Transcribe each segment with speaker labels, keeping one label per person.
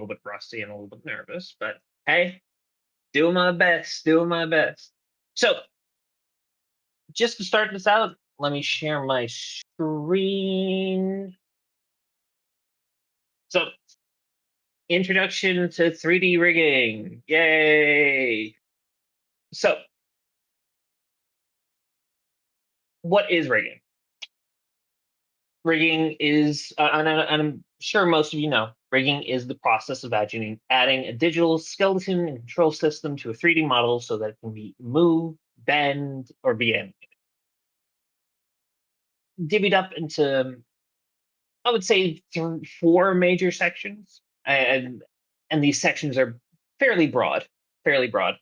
Speaker 1: bit rusty and a little bit nervous, but hey, doing my best, doing my best. So, just to start this out, let me share my screen. So, introduction to 3D rigging. Yay! So, what is rigging? Rigging is, and I'm sure most of you know, rigging is the process of adding a digital skeleton and control system to a 3D model so that it can be moved, bend, or be animated. Divvied up into, I would say, four major sections, and these sections are fairly broad, fairly broad.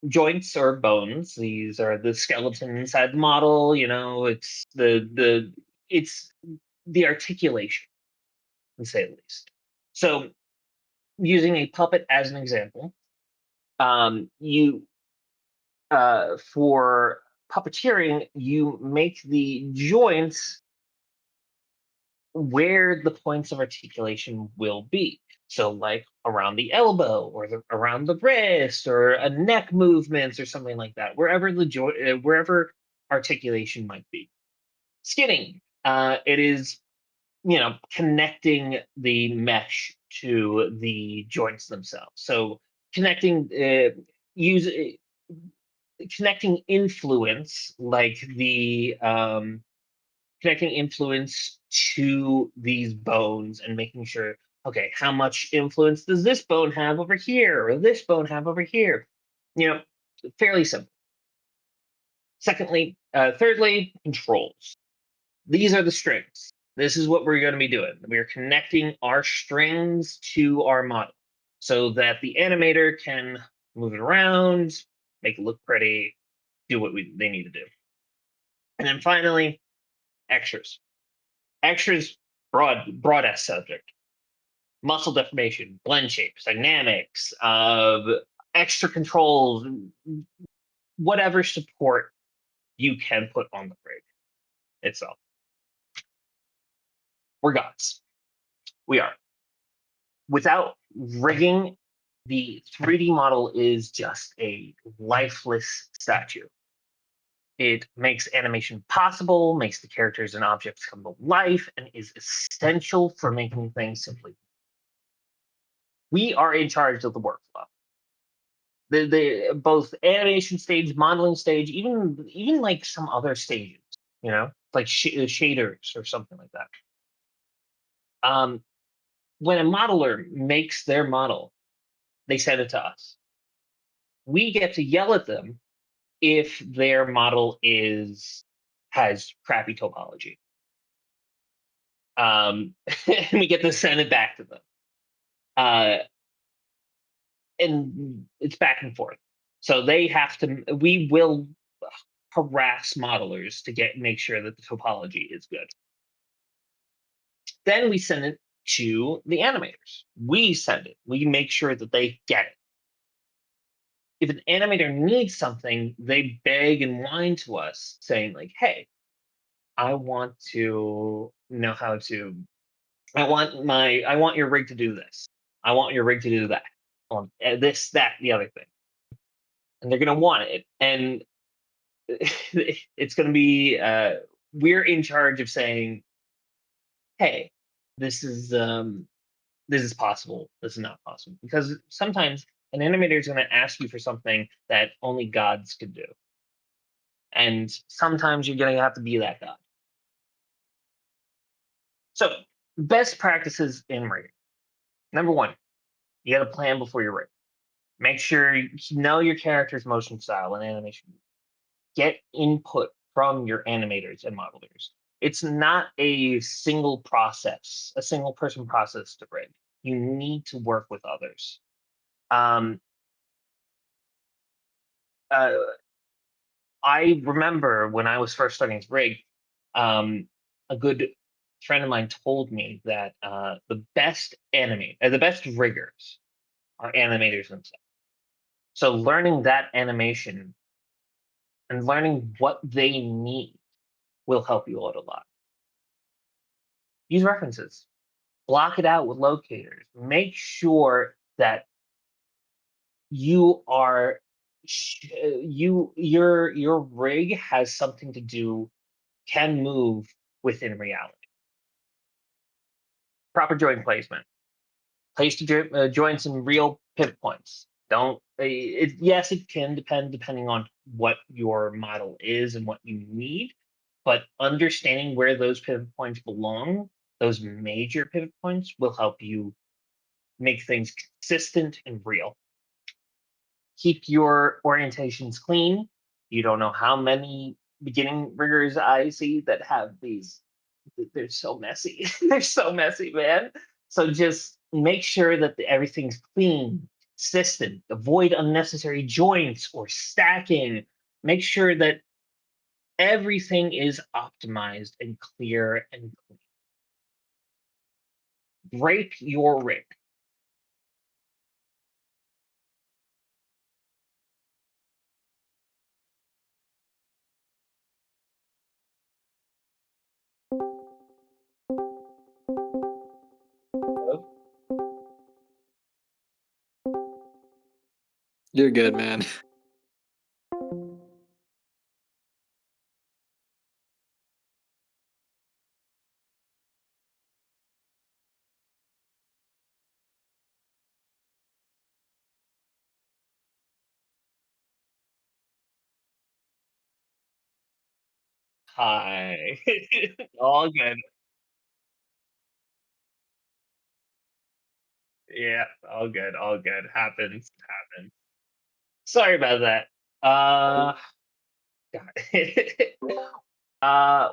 Speaker 1: Joints or bones. These are the skeleton inside the model. It's it's the articulation, to say the least. So, using a puppet as an example, you for puppeteering, you make the joints where the points of articulation will be. So, like around the elbow, or around the wrist, or a neck movements, or something like that. Wherever the joint, wherever articulation might be. Skinning. It is connecting the mesh to the joints themselves. So connecting use connecting influence, like the connecting influence to these bones and making sure, okay, how much influence does this bone have over here, or this bone have over here? You know, Fairly simple. Thirdly, controls. These are the strings. This is what we're going to be doing. We are connecting our strings to our model so that the animator can move it around, make it look pretty, do what they need to do. And then finally, extras. Extras, broad S subject. Muscle deformation, blend shapes, dynamics, extra controls, whatever support you can put on the rig itself. We're gods. We are. Without rigging, the 3D model is just a lifeless statue. It makes animation possible, makes the characters and objects come to life, and is essential for making things simply. We are in charge of the workflow. The both animation stage, modeling stage, even like some other stages, like shaders or something like that. When a modeler makes their model, they send it to us. We get to yell at them if their model has crappy topology. And we get to send it back to them. And it's back and forth. So we will harass modelers to make sure that the topology is good. Then we send it to the animators. We make sure that they get it. If an animator needs something, they beg and whine to us, saying like, "Hey, I want to know how to. I want your rig to do this. I want your rig to do that. This, that, the other thing." And they're gonna want it, and it's gonna be. We're in charge of saying, "Hey, this is possible. This is not possible," because sometimes an animator is going to ask you for something that only gods could do. And sometimes you're going to have to be that god. So, best practices in rigging. Number one, you got to plan before you rig. Make sure you know your character's motion style and animation. Get input from your animators and modelers. It's not a single process, a single person process to rig. You need to work with others. Um, uh, I remember when I was first starting to rig, a good friend of mine told me that the best riggers are animators themselves. So learning that animation and learning what they need will help you out a lot. Use references. block it out with locators. Make sure that you are your rig has something to do, can move within reality. Proper joint placement. Place the joints in real pivot points. Don't yes, it can depend depending on what your model is and what you need, but understanding where those pivot points belong, those major pivot points, will help you make things consistent and real. Keep your orientations clean. You don't know how many beginning riggers I see that have these. They're so messy. They're so messy, man. So just make sure that everything's clean, consistent. Avoid unnecessary joints or stacking. Make sure that everything is optimized and clear and clean. Break your rig.
Speaker 2: You're good, man.
Speaker 1: Hi. All good. Yeah, all good. All good. Happens. Happens. Sorry about that. God.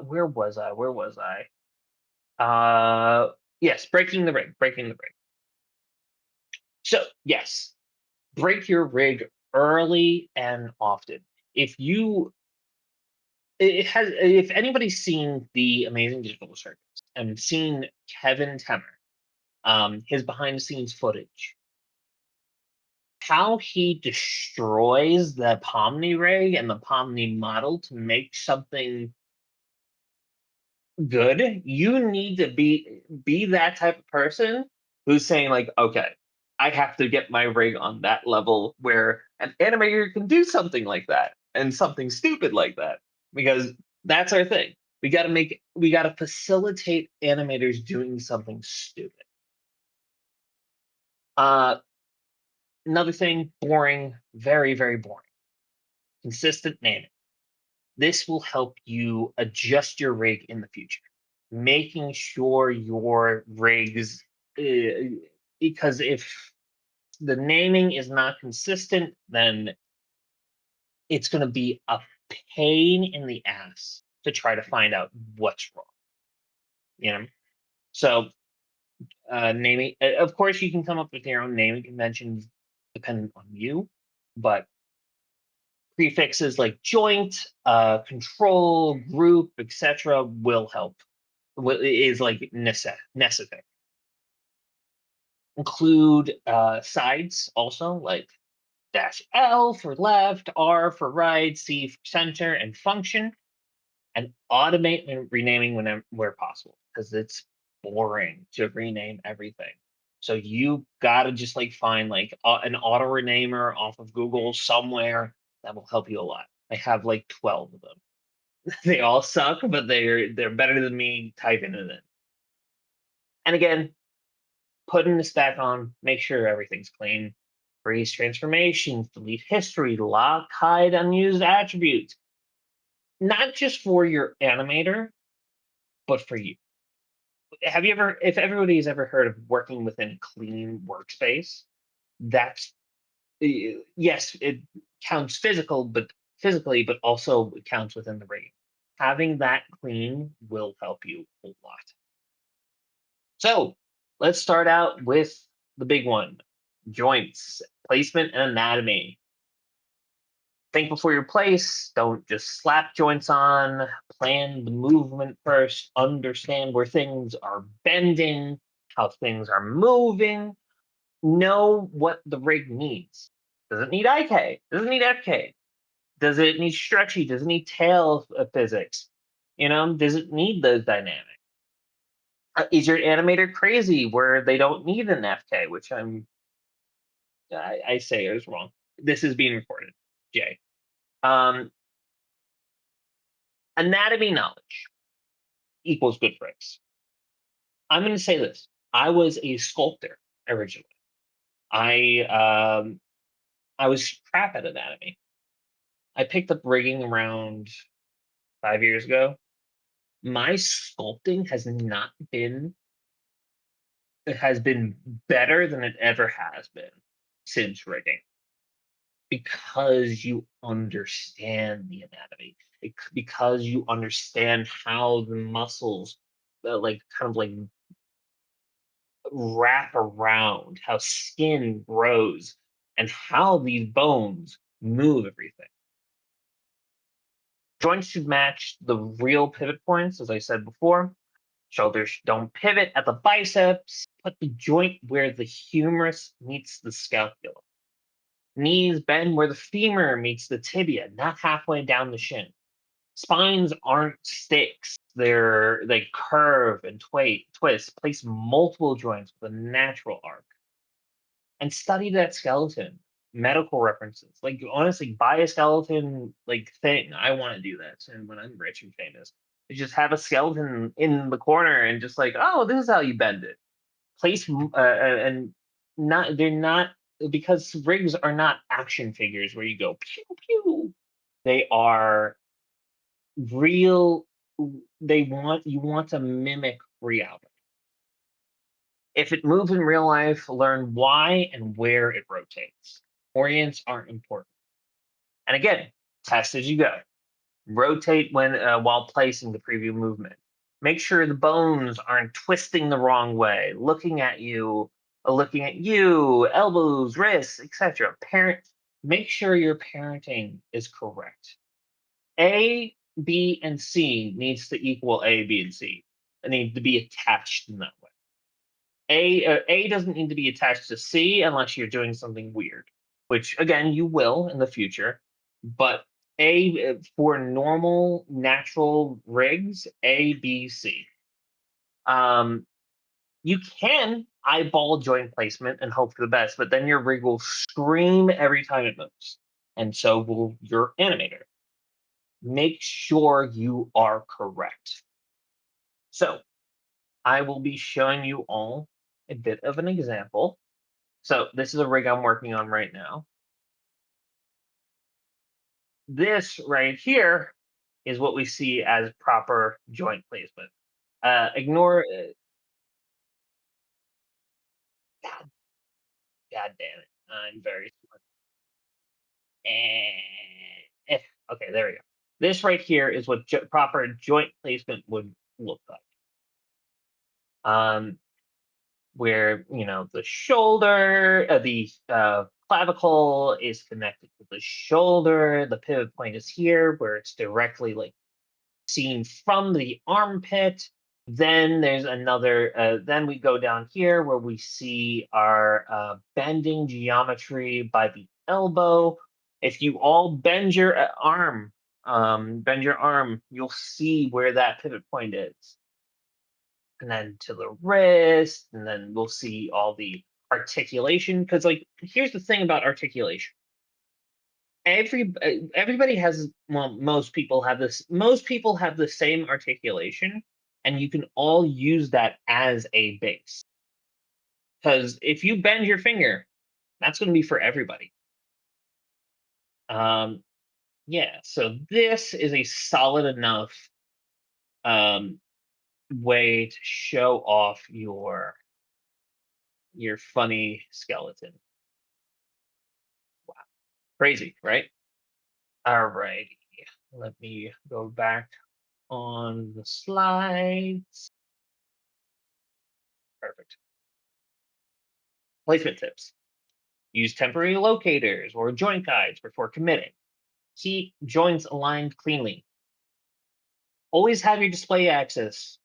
Speaker 1: Where was I? Where was I? Yes, breaking the rig. Breaking the rig. So yes, break your rig early and often. If you it has if anybody's seen the Amazing Digital Circus and seen Kevin Temmer, his behind the scenes footage, how he destroys the Pomni rig and the Pomni model to make something good, you need to be that type of person who's saying like, okay, I have to get my rig on that level where an animator can do something like that and something stupid like that, because that's our thing. We got to facilitate animators doing something stupid. uh Another thing, boring, very very boring. Consistent naming. This will help you adjust your rig in the future, making sure your rigs, uh, because if the naming is not consistent, then it's going to be a pain in the ass to try to find out what's wrong. You know, so naming. Of course, you can come up with your own naming conventions depending on you, but prefixes like joint, control, group, etc. will help. Is like necessary. Include sides also, like dash L for left, R for right, C for center, and function, and automate renaming whenever where possible, because it's boring to rename everything. So you gotta just like find like an auto renamer off of Google somewhere that will help you a lot. I have like 12 of them. They all suck, but they're better than me typing it in. And again, putting this back on, make sure everything's clean. Freeze transformations, delete history, lock, hide unused attributes. Not just for your animator, but for you. Have you ever, if everybody's ever heard of working within a clean workspace, that's, yes, it counts physically, but also it counts within the rig. Having that clean will help you a lot. So let's start out with the big one, joints, placement, and anatomy. Think before you place, don't just slap joints on, plan the movement first, understand where things are bending, how things are moving, know what the rig needs. Does it need IK? Does it need FK? Does it need stretchy? Does it need tail physics? You know, does it need those dynamics? Is your animator crazy where they don't need an FK, which I say is wrong. This is being recorded, Jay. Um, Anatomy knowledge equals good friends. I'm going to say this. I was a sculptor originally. I I was crap at anatomy. I picked up rigging around 5 years ago. My sculpting has been better than it ever has been since rigging, because you understand the anatomy, because you understand how the muscles like kind of like wrap around, how skin grows, and how these bones move everything. Joints should match the real pivot points, as I said before. Shoulders don't pivot at the biceps. Put the joint where the humerus meets the scapula. Knees bend where the femur meets the tibia, not halfway down the shin. Spines aren't sticks. They curve and twist. Place multiple joints with a natural arc. And study that skeleton. Medical references. Like honestly, buy a skeleton like thing. I want to do that. And when I'm rich and famous, you just have a skeleton in the corner and just like, oh, this is how you bend it. Place and not they're not, because rigs are not action figures where you go pew pew. They are real. You want to mimic reality. If it moves in real life, learn why and where it rotates. Orients aren't important. And again, test as you go. Rotate when while placing the preview movement. Make sure the bones aren't twisting the wrong way, looking at you, elbows, wrists, etc. Make sure your parenting is correct. A, B, and C needs to equal A, B, and C. They need to be attached in that way. A doesn't need to be attached to C unless you're doing something weird, which again you will in the future. But A, for normal natural rigs, A, B, C. Um, you can eyeball joint placement and hope for the best, but then your rig will scream every time it moves, and so will your animator. Make sure you are correct. So I will be showing you all a bit of an example. So this is a rig I'm working on right now. This right here is what we see as proper joint placement. Ignore, God, God damn it. I'm very smart. Okay, there we go. This right here is what proper joint placement would look like. Where the shoulder, the clavicle is connected to the shoulder. The pivot point is here, where it's directly like seen from the armpit. Then there's another. Then we go down here where we see our bending geometry by the elbow. If you all bend your arm, you'll see where that pivot point is, and then to the wrist, and then we'll see all the articulation. Because like, here's the thing about articulation. Everybody has, well, most people have this. Most people have the same articulation, and you can all use that as a base. Because if you bend your finger, that's going to be for everybody. Yeah. So this is a solid enough um, way to show off your funny skeleton. Wow. Crazy, right? All right. Let me go back on the slides. Perfect. Placement tips. Use temporary locators or joint guides before committing. Keep joints aligned cleanly. Always have your display axis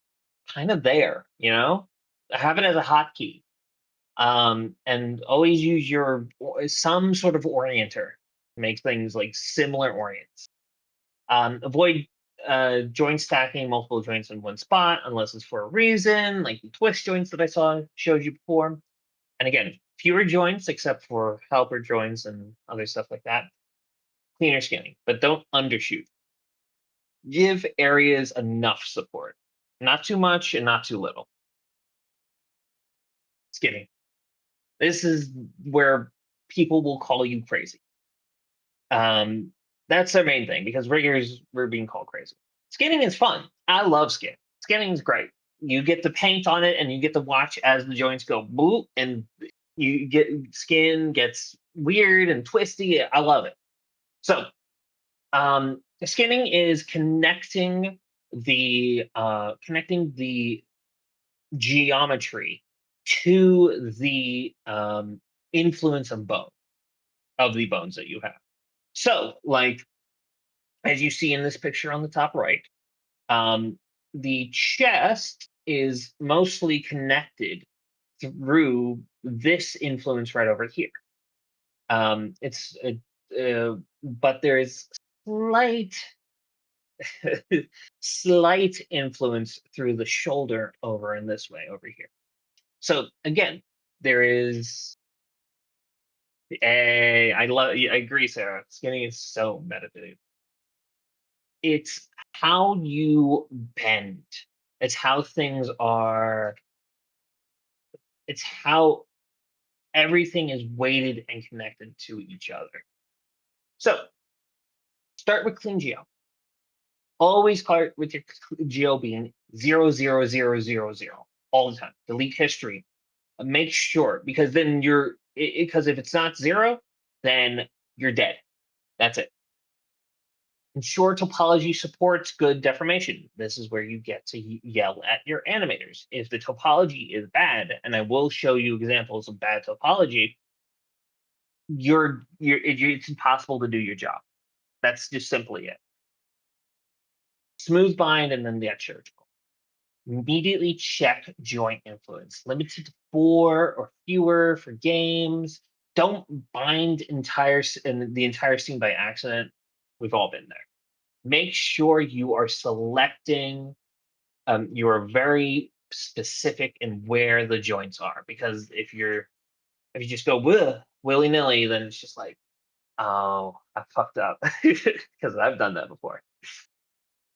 Speaker 1: kind of there, Have it as a hotkey. And always use some sort of orienter to make things like similar orients. Avoid joint stacking multiple joints in one spot unless it's for a reason, like the twist joints that I showed you before. And again, fewer joints except for helper joints and other stuff like that. Cleaner skinning, but don't undershoot. Give areas enough support, not too much and not too little. Skinning. This is where people will call you crazy. That's their main thing because riggers were being called crazy. Skinning is fun. I love skinning. Skinning is great. You get to paint on it and you get to watch as the joints go boop and you get skin gets weird and twisty. I love it. So skinning is connecting the geometry to the influence of the bones that you have. So, like as you see in this picture on the top right, um, the chest is mostly connected through this influence right over here. It's but there is slight slight influence through the shoulder over in this way over here. So again, there is I agree, Sarah. Skinning is so meditative. It's how you bend. It's how things are. It's how everything is weighted and connected to each other. So start with clean geo. Always start with your geo being 0, 0, 0, 0, 0 all the time. Delete history. Make sure because then because if it's not 0, then you're dead. That's it. Ensure topology supports good deformation. This is where you get to yell at your animators. If the topology is bad, and I will show you examples of bad topology, it's impossible to do your job. That's just simply it. Smooth bind and then the surgical. Immediately check joint influence. Limited to 4 or fewer for games. Don't bind the entire scene by accident. We've all been there. Make sure you are selecting. You are very specific in where the joints are because if you just go willy nilly, then it's just like, oh, I fucked up because I've done that before.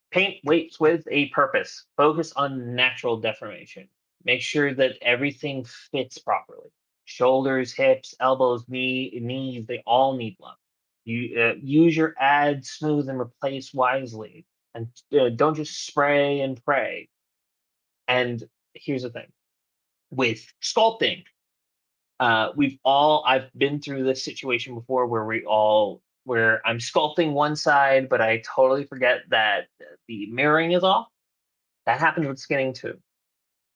Speaker 1: Paint weights with a purpose. Focus on natural deformation. Make sure that everything fits properly. Shoulders, hips, elbows, knees, they all need love. You use your add, smooth, and replace wisely. And don't just spray and pray. And here's the thing. With sculpting, I've been through this situation before where I'm sculpting one side, but I totally forget that the mirroring is off. That happens with skinning too.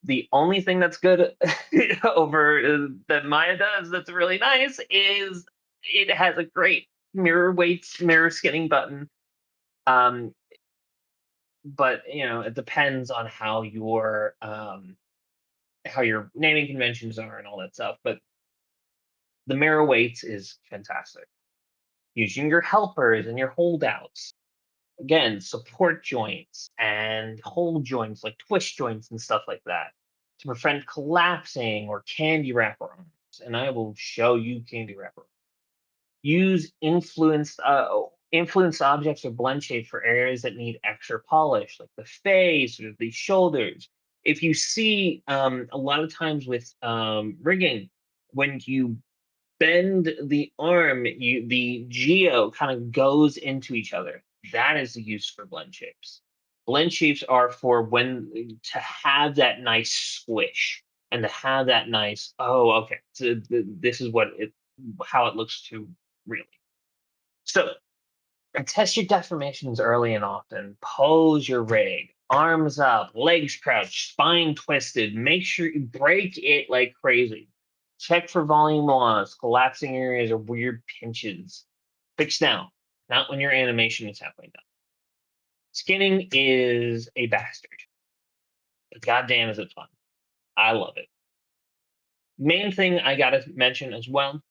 Speaker 1: The only thing that's good over that Maya does that's really nice is it has a great mirror skinning button. Um, but it depends on how your naming conventions are and all that stuff. But the mirror weights is fantastic. Using your helpers and your holdouts. Again, support joints and hold joints like twist joints and stuff like that to prevent collapsing or candy wrapper arms. And I will show you candy wrapper. Use influenced objects or blend shapes for areas that need extra polish, like the face or the shoulders. If you see a lot of times with rigging, when you bend the arm, the geo kind of goes into each other. That is the use for blend shapes. Blend shapes are for when to have that nice squish and to have that nice, oh, okay, so this is how it looks to really. So and test your deformations early and often. Pose your rig, arms up, legs crouched, spine twisted. Make sure you break it like crazy. Check for volume loss, collapsing areas, or weird pinches. Fix now, not when your animation is halfway done. Skinning is a bastard, but goddamn is it fun. I love it. Main thing I gotta mention as well,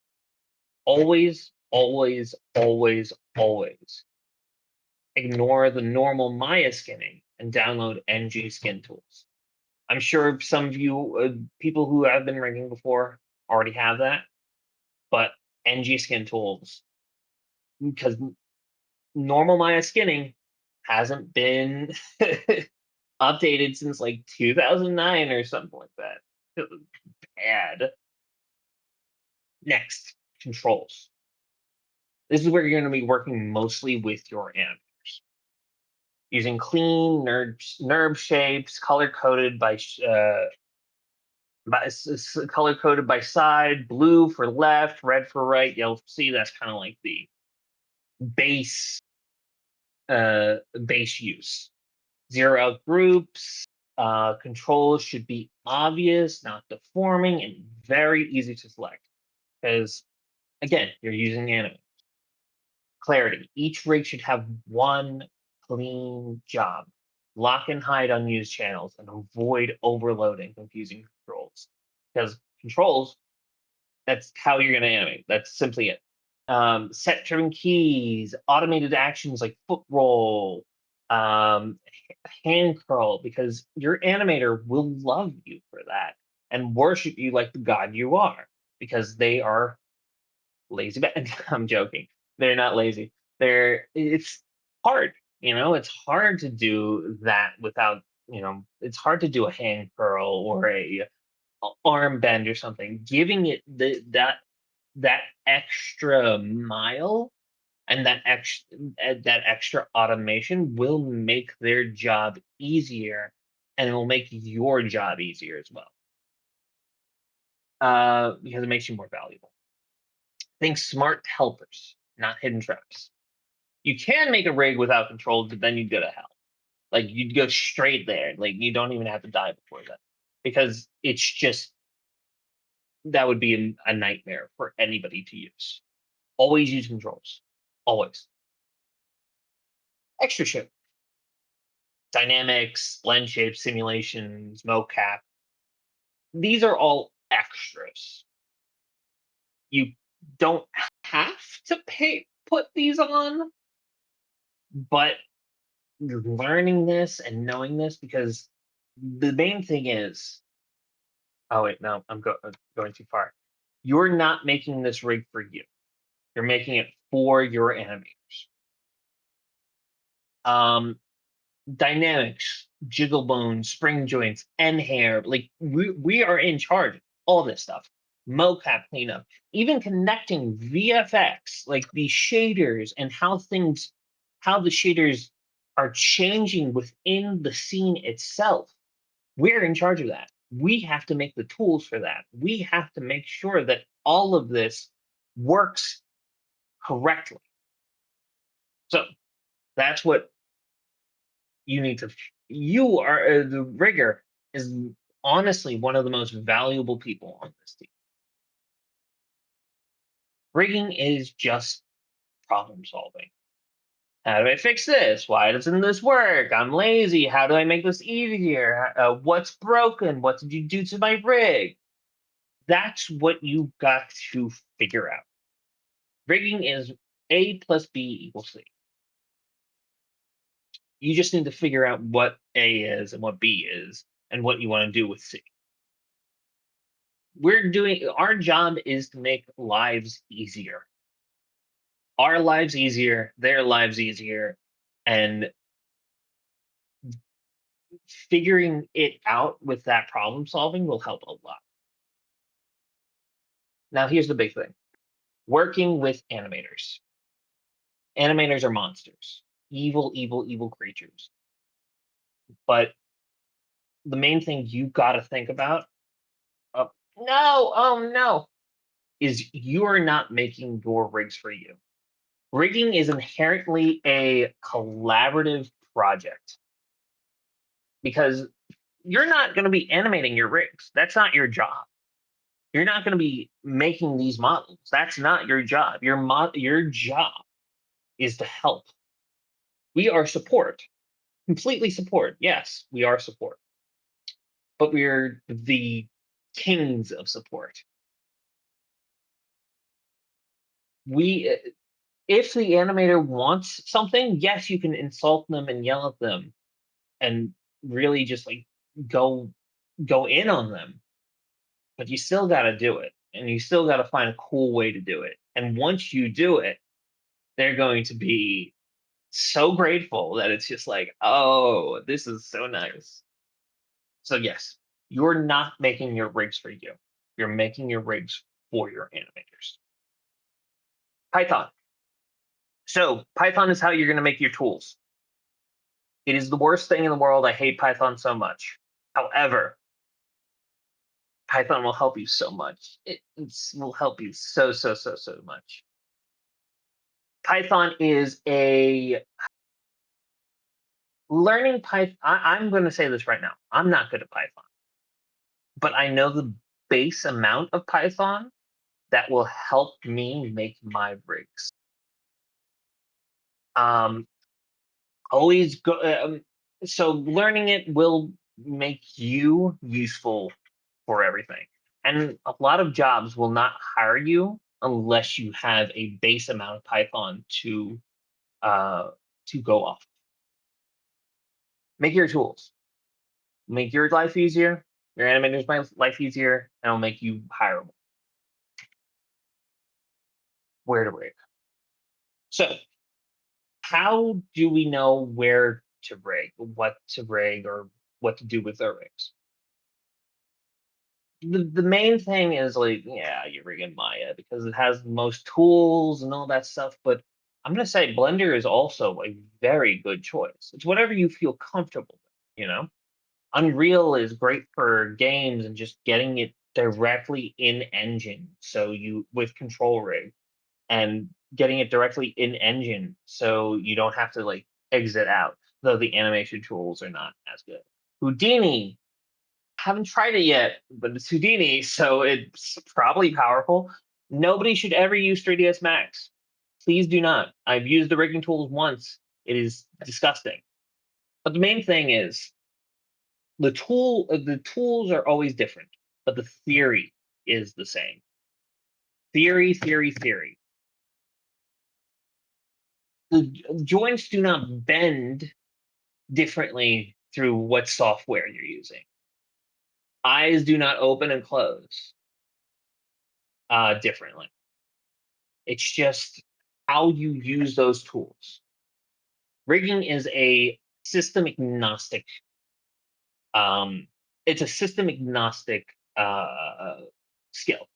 Speaker 1: always, always, always, always Ignore the normal Maya skinning and download NG skin tools. I'm sure some of you, people who have been rigging before, already have that, but NG skin tools, because normal Maya skinning hasn't been updated since like 2009 or something like that. It was bad. Next, controls. This is where you're going to be working mostly with your animators. Using clean NURB shapes, color coded color coded by side, blue for left, red for right. You'll see that's kind of like the base base use. Zero out groups. Controls should be obvious, not deforming, and very easy to select. Because again, you're using anime. Clarity. Each rig should have one clean job. Lock and hide unused channels and avoid overloading confusing controls. Because controls, that's how you're going to animate. That's simply it. Set driven keys, automated actions like foot roll, hand curl, because your animator will love you for that and worship you like the god you are, because they are lazy. I'm joking. They're not lazy. It's hard. It's hard to do that without. It's hard to do a hand curl or a arm bend or something. Giving it that extra mile and that extra automation will make their job easier, and it will make your job easier as well, because it makes you more valuable. Think smart helpers, not hidden traps. You can make a rig without controls, but then you'd go to hell. Like you'd go straight there. Like you don't even have to die before that, because it's just that would be a nightmare for anybody to use. Always use controls. Always. Extra ship. Dynamics, blend shapes, simulations, mocap. These are all extras. You don't have to put these on, but learning this and knowing this, because the main thing is, oh wait, no, I'm going too far. You're not making this rig for you. You're making it for your animators. Dynamics, jiggle bones, spring joints, and hair. Like we are in charge of all this stuff. Mocap cleanup, even connecting VFX, like the shaders and how the shaders are changing within the scene itself. We're in charge of that. We have to make the tools for that. We have to make sure that all of this works correctly. So that's what you need to. You are the rigger is honestly one of the most valuable people on this team. Rigging is just problem solving. How do I fix this? Why doesn't this work? I'm lazy. How do I make this easier? What's broken? What did you do to my rig? That's what you got to figure out. Rigging is A plus B equals C. You just need to figure out what A is and what B is and what you want to do with C. Our job is to make lives easier. Our lives easier, their lives easier, and figuring it out with that problem solving will help a lot. Now, here's the big thing. Working with animators. Animators are monsters. Evil, evil, evil creatures. But the main thing you got to think about, no, oh no, is you are not making your rigs for you. Rigging is inherently a collaborative project, because you're not going to be animating your rigs. That's not your job. You're not going to be making these models. That's not your job. Your job is to help. We are support, completely support. Yes, we are support, but we're the kings of support. We If the animator wants something, yes, you can insult them and yell at them and really just like go go in on them, but you still got to do it, and you still got to find a cool way to do it. And once you do it, they're going to be so grateful that it's just like, oh, this is so nice. So yes, you're not making your rigs for you. You're making your rigs for your animators. Python. So Python is how you're going to make your tools. It is the worst thing in the world. I hate Python so much. However, Python will help you so much. Will help you so much. Python is a learning Python. I'm going to say this right now. I'm not good at Python, but I know the base amount of Python that will help me make my rigs. Um, always go. So learning it will make you useful for everything. And a lot of jobs will not hire you unless you have a base amount of Python uh, to go off. Make your tools. Make your life easier. Your animator's life easier, and it'll make you hireable. Where to rig. So, how do we know where to rig, what to rig, or what to do with our rigs? The main thing is like, yeah, you're rigging Maya because it has the most tools and all that stuff. But I'm gonna say Blender is also a very good choice. It's whatever you feel comfortable with, you know. Unreal is great for games and just getting it directly in engine. So you with control rig and getting it directly in engine so you don't have to like exit out, though the animation tools are not as good. Houdini, haven't tried it yet, but it's Houdini, so it's probably powerful. Nobody should ever use 3ds Max. Please do not. I've used the rigging tools once. It is disgusting. But the main thing is the tools are always different, but the theory is the same. Theory. The joints do not bend differently through what software you're using. Eyes do not open and close differently. It's just how you use those tools. Rigging is a system agnostic. It's a system agnostic skill.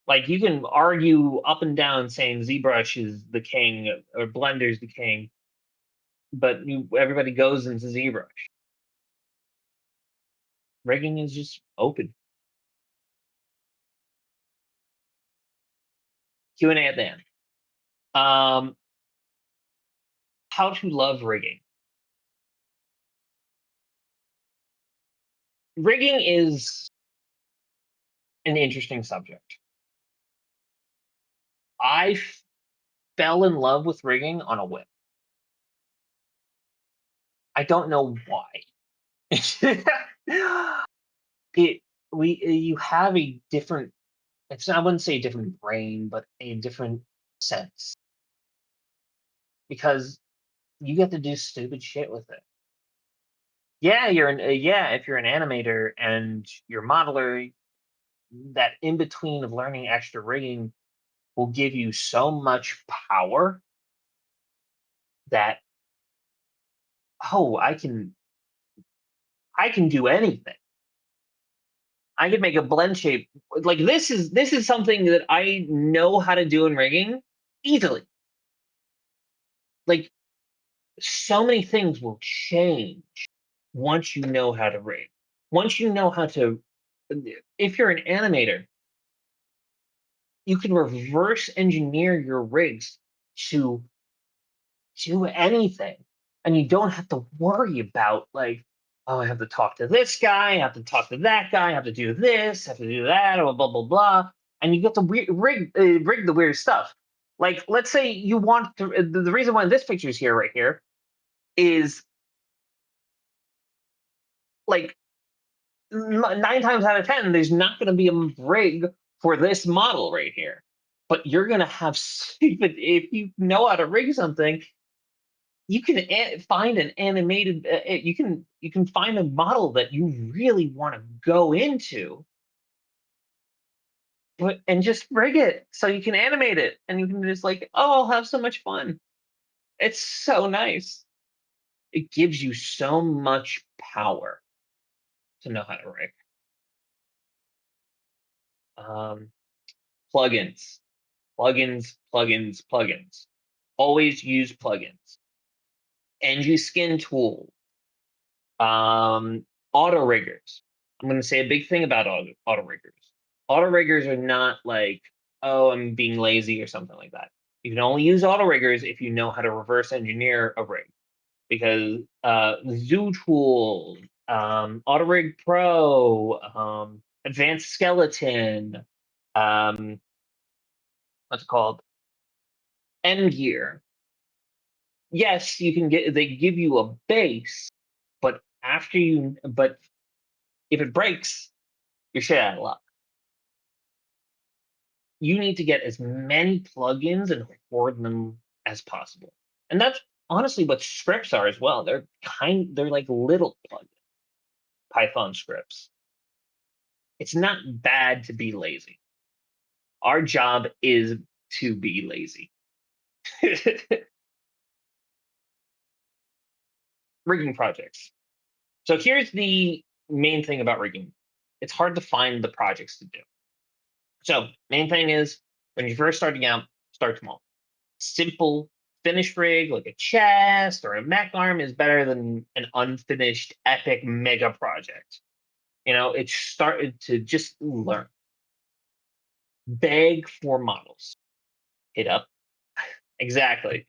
Speaker 1: Like you can argue up and down saying ZBrush is the king or Blender is the king, but everybody goes into ZBrush. Rigging is just open. Q&A at the end. Um, how to love rigging. Rigging is an interesting subject. I fell in love with rigging on a whim. I don't know why. it you have a different I wouldn't say a different brain, but a different sense because you get to do stupid shit with it. Yeah, if you're an animator and you're modeler, that in between of learning extra rigging will give you so much power that oh, I can do anything. I can make a blend shape. Like this is something that I know how to do in rigging easily. Like so many things will change once you know how to rig. Once you know how to if you're an animator, you can reverse engineer your rigs to do anything. And you don't have to worry about like, oh, I have to talk to this guy, I have to talk to that guy, I have to do this, I have to do that, or blah blah blah. And you get to rig the weird stuff. Like, let's say you want to. The reason why this picture is here, right here, is like 9 times out of 10, there's not going to be a rig for this model right here. but you're gonna have if you know how to rig something, you can find an animated. You can find a model that you really want to go into, but and just rig it so you can animate it, and you can just like, oh, I'll have so much fun. It's so nice. It gives you so much power to know how to rig. Um, plugins, plugins. Always use plugins. NG Skin tool, auto riggers. I'm going to say a big thing about auto riggers. Auto riggers are not like, oh, I'm being lazy or something like that. You can only use auto riggers if you know how to reverse engineer a rig, because Zoo Tool, Auto Rig Pro, Advanced Skeleton, um, what's it called? End Gear. Yes, you can get. They give you a base, but if it breaks, you're shit out of luck. You need to get as many plugins and hoard them as possible. And that's honestly what scripts are as well. They're like little plugins, Python scripts. It's not bad to be lazy. Our job is to be lazy. Rigging projects. So here's the main thing about rigging. It's hard to find the projects to do. So main thing is, when you're first starting out, start small. Simple finished rig like a chest or a mech arm is better than an unfinished epic mega project. It started to just learn. Beg for models. Hit up. Exactly.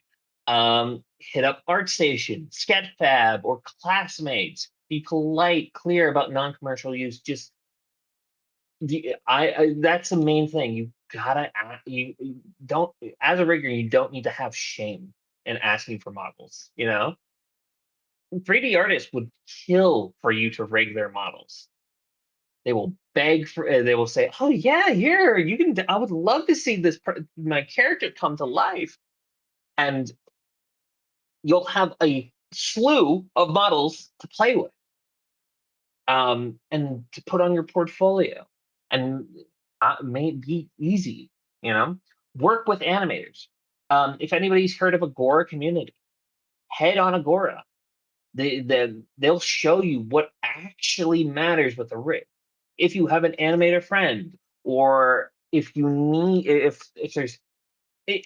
Speaker 1: Hit up ArtStation, Sketchfab, or Classmates. Be polite, clear about non-commercial use. Just that's the main thing. You gotta you don't, as a rigger, you don't need to have shame in asking for models. 3D artists would kill for you to rig their models. They will beg for. They will say, "Oh yeah, here you can. I would love to see my character come to life," and you'll have a slew of models to play with, and to put on your portfolio, and may be easy. You know, Work with animators. If anybody's heard of Agora community, head on Agora. They'll show you what actually matters with a rig. If you have an animator friend, or if there's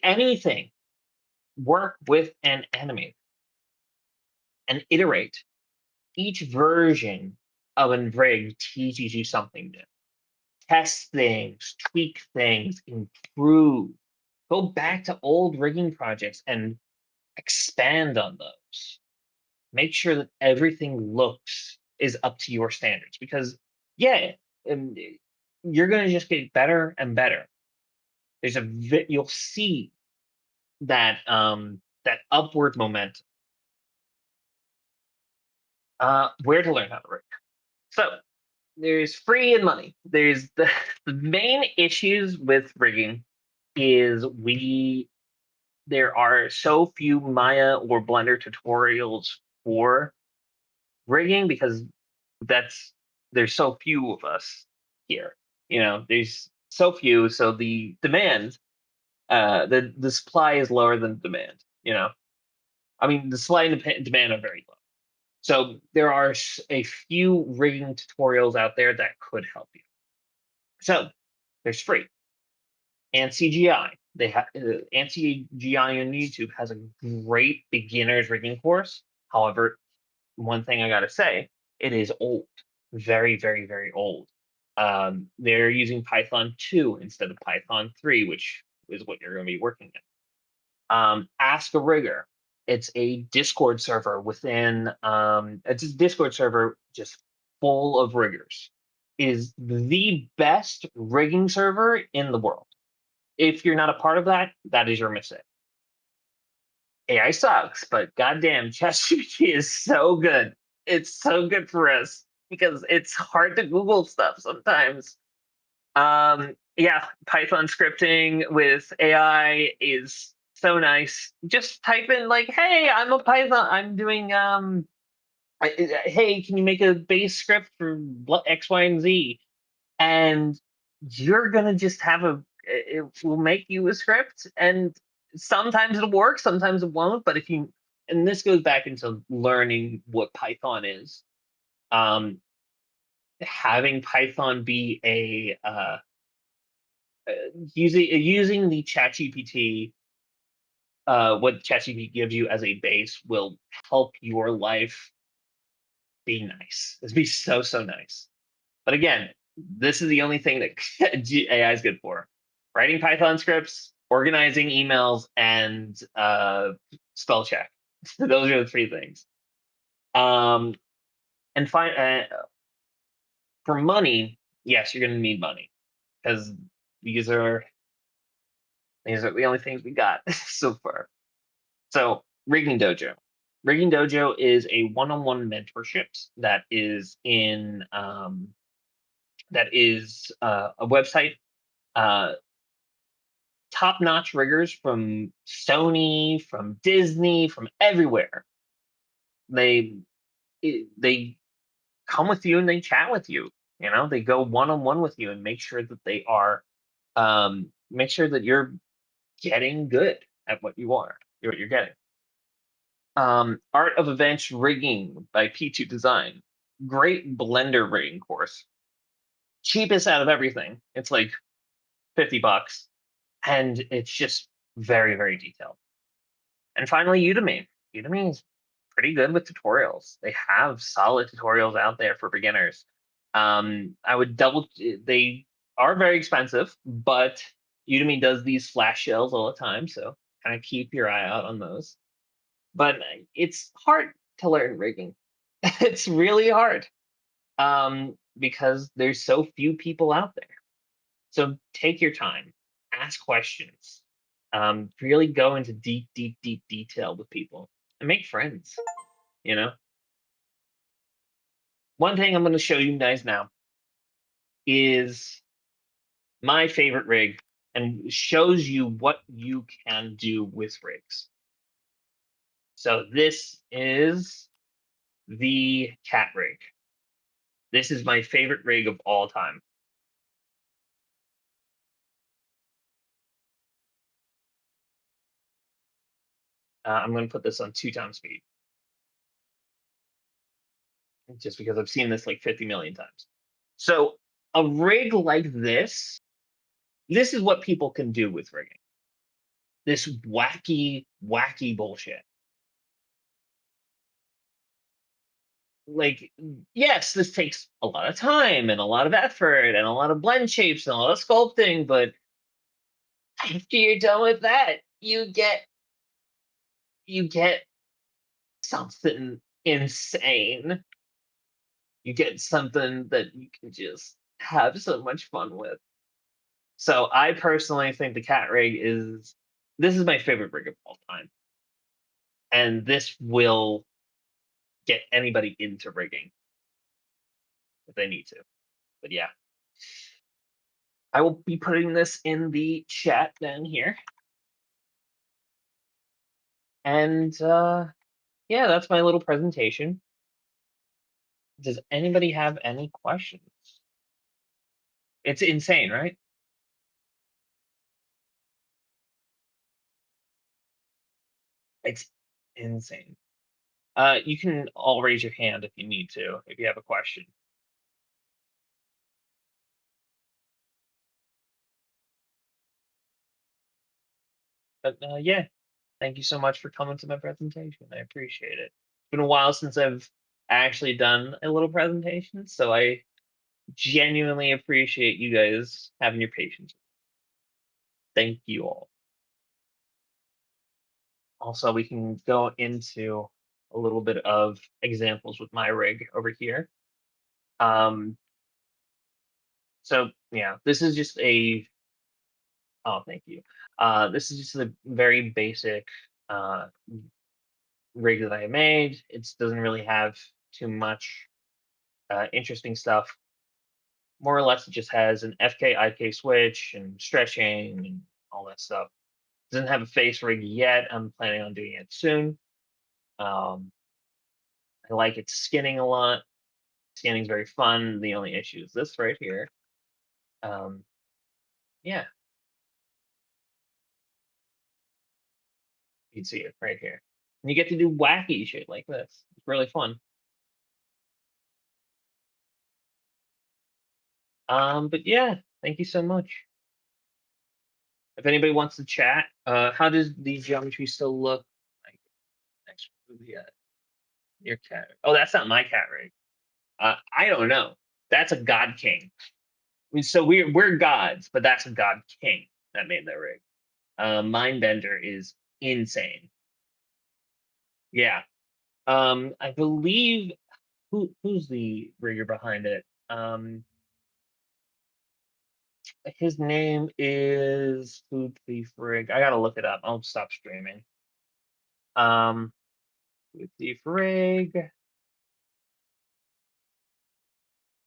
Speaker 1: anything, work with an animator and iterate. Each version of a rig teaches you something new. Test things, tweak things, improve. Go back to old rigging projects and expand on those. Make sure that everything looks is up to your standards, because yeah, um, you're going to just get better and better. You'll see that upward momentum. Where to learn how to rig. So there's free and money. There's the main issues with rigging is there are so few Maya or Blender tutorials for rigging, because that's there's so few of us here. There's so few, so the demand, the supply is lower than demand. I mean, the supply and demand are very low. So there are a few rigging tutorials out there that could help you. So there's free. And CGI. They have and CGI on YouTube has a great beginner's rigging course. However, one thing I gotta say, it is old, very, very, very old. They're using Python 2 instead of Python 3, which is what you're going to be working in. Ask a Rigger. It's a Discord server it's a Discord server just full of riggers. It is the best rigging server in the world. If you're not a part of that, that is your mistake. AI sucks, but goddamn, ChatGPT is so good. It's so good for us because it's hard to Google stuff sometimes. Yeah, Python scripting with AI is so nice. Just type in like, "Hey, I'm a Python. I'm doing hey, can you make a base script for X, Y, and Z?" And you're gonna just have a. It will make you a script, and sometimes it'll work, sometimes it won't. But if you, and this goes back into learning what Python is. Um, Having Python be using the ChatGPT, what ChatGPT gives you as a base will help your life be nice. It'll be so nice. But again, this is the only thing that AI is good for: writing Python scripts, organizing emails, and spell check. Those are the three things. Um, and for money, yes, you're going to need money because these are these are the only things we got so far. So, Rigging Dojo. Rigging Dojo is a one-on-one mentorship that is in that is a website. Uh, Top-notch riggers from Sony, from Disney, from everywhere. They they come with you and they chat with you. You know, they go one-on-one with you and make sure that they are make sure that you're getting good at what you're getting. Art of Advanced Rigging by P2 Design. Great blender rigging course. Cheapest out of everything. It's like $50, and it's just very detailed. And finally, Udemy. Udemy is pretty good with tutorials. They have solid tutorials out there for beginners. I would they are very expensive, but Udemy does these flash sales all the time, so kind of keep your eye out on those. But it's hard to learn rigging. It's really hard, because there's so few people out there. So take your time, ask questions, really go into deep detail with people and make friends. You know, one thing I'm going to show you guys now is my favorite rig and shows you what you can do with rigs. So this is the cat rig. This is my favorite rig of all time. I'm going to put this on 2 times speed just because I've seen this like 50 million times. So a rig like this is what people can do with rigging. This wacky bullshit. Like, yes, this takes a lot of time and a lot of effort and a lot of blend shapes and a lot of sculpting, but after you're done with that, you get something insane. You get something that you can just have so much fun with. So I personally think the cat rig is this is my favorite rig of all time. And this will get anybody into rigging if they need to. But yeah, I will be putting this in the chat then here. And yeah, that's my little presentation. Does anybody have any questions? It's insane, right? It's insane. You can all raise your hand if you need to, if you have a question. But yeah, thank you so much for coming to my presentation. I appreciate it. It's been a while since I've actually done a little presentation, so I genuinely appreciate you guys having your patience. Thank you all. Also, we can go into a little bit of examples with my rig over here. Um, so yeah, this is just a oh, thank you. This is just a very basic uh, rig that I made. It doesn't really have too much interesting stuff. more or less, it just has an FK IK switch and stretching and all that stuff. Doesn't have a face rig yet. I'm planning on doing it soon. Um, I like its skinning a lot. Skinning's very fun. The only issue is this right here. Um, yeah, you can see it right here. And you get to do wacky shit like this. It's really fun. But yeah, thank you so much. If anybody wants to chat, how does the geometry still look like next to the your cat? Oh, that's not my cat rig. I don't know. That's a god king. So we're gods, but that's a god king that made that rig. Mindbender is insane. Yeah. I believe who's the rigger behind it? His name is Food Thief Rig. I gotta look it up. I'll stop streaming. Um, Food Thief Rig.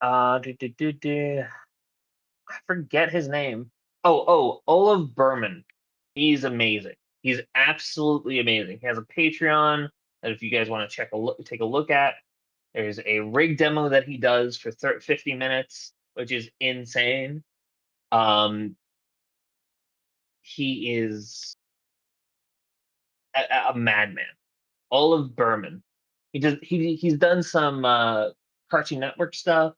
Speaker 1: I forget his name. Olive Berman. He's amazing. He's absolutely amazing. He has a Patreon that if you guys want to take a look at. There's a rig demo that he does for 50 minutes, which is insane. Um, he is a madman. Olive Berman. He's done some Cartoon Network stuff,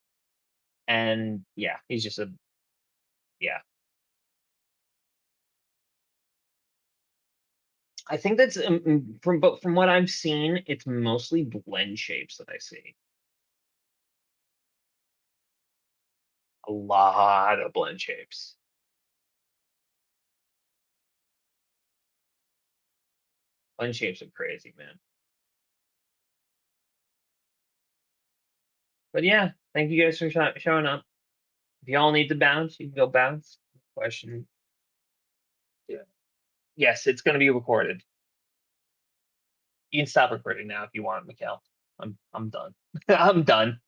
Speaker 1: and yeah, he's just a yeah. I think that's from what I've seen, it's mostly blend shapes that I see. A lot of blend shapes. Blend shapes are crazy, man. But yeah, thank you guys for showing up. If y'all need to bounce, you can go bounce. Question. Yeah. Yes, it's going to be recorded. You can stop recording now if you want, Mikhail. I'm done. I'm done.